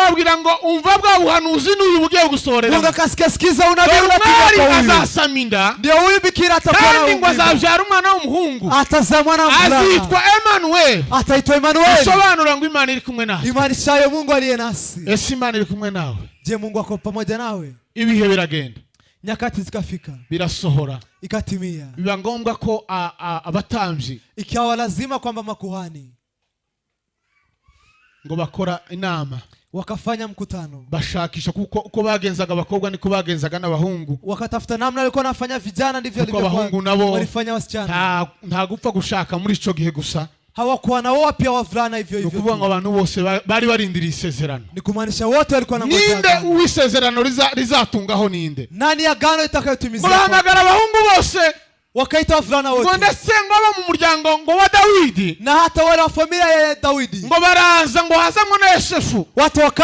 ndababwira ngo umva bwa buhanuzi n'uyu bugiye gusorera. Mungu akasikiza unabii unapiga azasaminda. Ndio huyu bikira atakuwa na kandi ngo azabyara umwana w'umuhungu. Atazaa mwana mvulana. Azitwa Emmanuel. Ataitwa Emmanuel. Bisobanura ngo Imana iri kumwe nawe. Imaanishayo Mungu aliye nasi. Ese Imana iri kumwe nawe? Je, Mungu ako pamoja nawe? Ibihe biragenda. Nyakati zikafika. Birasohora. Ikatimia. Biba ngombwa ko abatambyi ikawa lazima kwamba makuhani ngo bakora inama, wakafanya mkutano, bashakisha uko bagenzaga abakobwa niko bagenzaga n'abahungu, wakatafuta namna walikuwa wanafanya vijana ndivyo walivyokuwa walifanya wasichana. Nta gupfa gushaka muri ico gihe gusa, hawakuwa na wao pia wavulana hivyo hivyo. Ukuvuga ngo abantu bose bari barindiriye isezerano. Ni kumaanisha wote walikuwa na ngoja. Ninde uwisezerano rizatungaho ninde? Nani agano itakayotimizwa? Bahamagara abahungu bose, wakaita wavulana wote. Ngo ndetse ngo aba mu muryango ngo wa Dawidi, na hata wale wa familia ya Dawidi, ngo baraza ngo hazamwe na Yosefu. Watu